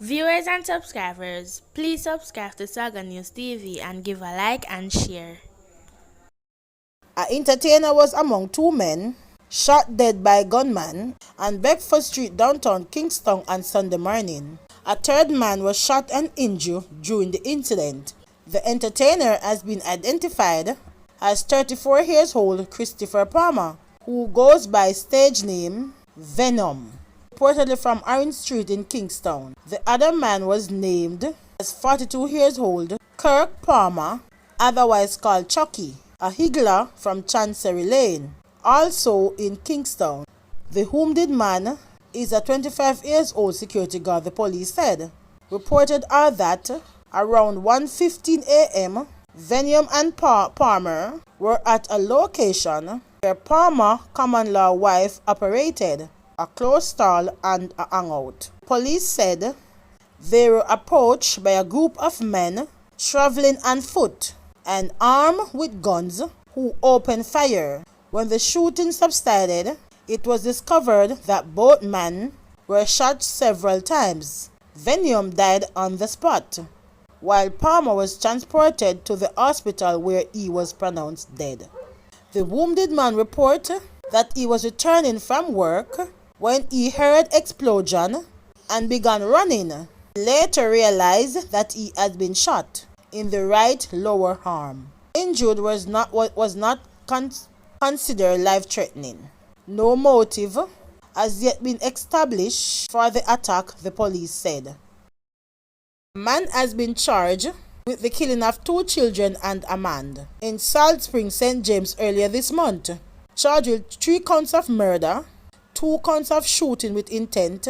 Viewers and subscribers, please subscribe to Saga News TV and give a like and share. An entertainer was among two men shot dead by a gunman on Bedford Street, downtown Kingston on Sunday morning. A third man was shot and injured during the incident. The entertainer has been identified as 34 years old Christopher Palmer, who goes by stage name Venom, reportedly from Orange Street in Kingston. The other man was named as 42 years old Kirk Palmer, otherwise called Chucky, a higgler from Chancery Lane, also in Kingston. The wounded man is a 25 years old security guard, the police said. Reported are that around 1:15 a.m., Venom and Palmer were at a location where Palmer common law wife operated a clothes stall and a hangout. Police said they were approached by a group of men traveling on foot and armed with guns who opened fire. When the shooting subsided, it was discovered that both men were shot several times. Venom died on the spot, while Palmer was transported to the hospital where he was pronounced dead. The wounded man reported that he was returning from work when he heard explosion and began running. He later realized that he had been shot in the right lower arm. Injured was not considered life-threatening. No motive has yet been established for the attack, the police said. A man has been charged with the killing of 2 children and a man in Salt Spring, St. James earlier this month, charged with 3 counts of murder, 2 counts of shooting with intent,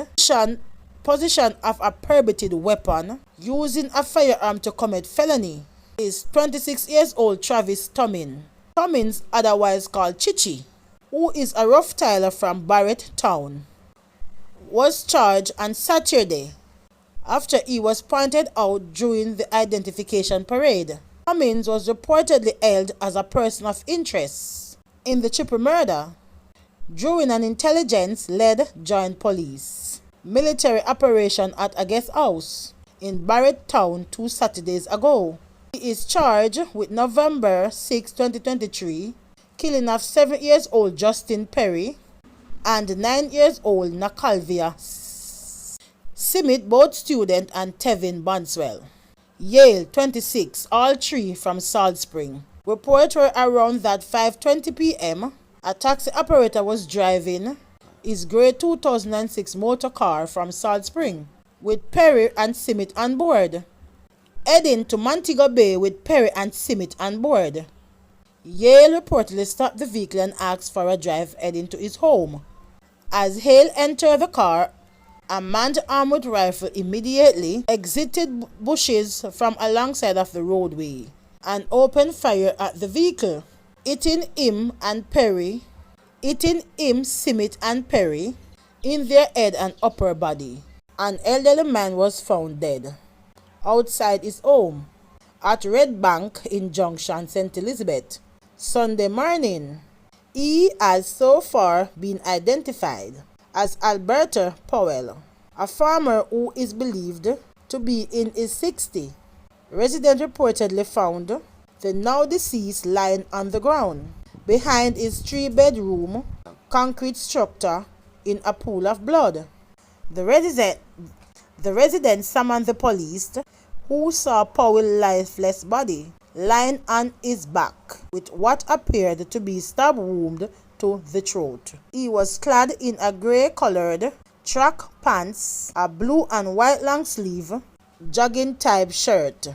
possession of a prohibited weapon, using a firearm to commit felony, is 26 years old Travis Cummins, otherwise called Chichi, who is a rough tiler from Barrett Town, was charged on Saturday after he was pointed out during the identification parade. Cummins was reportedly held as a person of interest in the triple murder during an intelligence-led joint police military operation at a guest house in Barrett Town 2 Saturdays ago. He is charged with November 6, 2023, killing of 7 years old Justin Perry and 9 years old Nakalvia Simit, both student, and Tevin Bonswell. Yale, 26, all 3 from Salt Spring. Reports were around that 5:20 p.m. a taxi operator was driving his grey 2006 motor car from Salt Spring with Perry and Simit on board, heading to Montego Bay with Perry and Simit on board. Yale reportedly stopped the vehicle and asked for a drive heading to his home. As Hale entered the car, a man armed with rifle immediately exited bushes from alongside of the roadway and opened fire at the vehicle, hitting him, Simit and Perry, in their head and upper body. An elderly man was found dead outside his home at Red Bank in Junction, St. Elizabeth, Sunday morning. He has so far been identified as Alberta Powell, a farmer who is believed to be in his 60s. Residents reportedly found the now deceased lying on the ground behind his 3-bedroom concrete structure in a pool of blood. The resident summoned the police, who saw Powell's lifeless body lying on his back with what appeared to be stab wound to the throat. He was clad in a grey-colored track pants, a blue and white long-sleeve jogging-type shirt,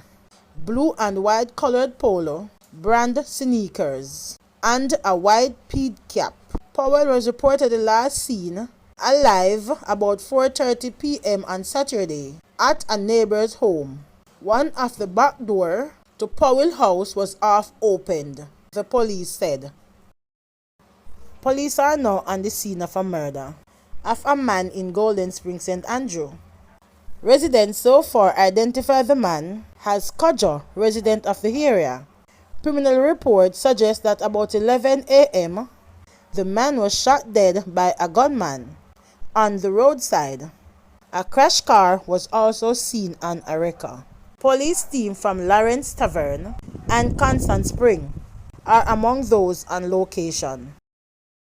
blue and white colored polo brand sneakers, and a white pea cap. Powell was reportedly last seen alive about 4:30 p.m. on Saturday at a neighbor's home. One of the back door to Powell's house was half opened, the police said. Police are now on the scene of a murder of a man in Golden Spring, St. Andrew. Residents so far identified the man as Kodjo, resident of the area. Criminal reports suggest that about 11 a.m., the man was shot dead by a gunman on the roadside A crash car was also seen on a wrecker. Police team from Lawrence Tavern and Constant Spring are among those on location.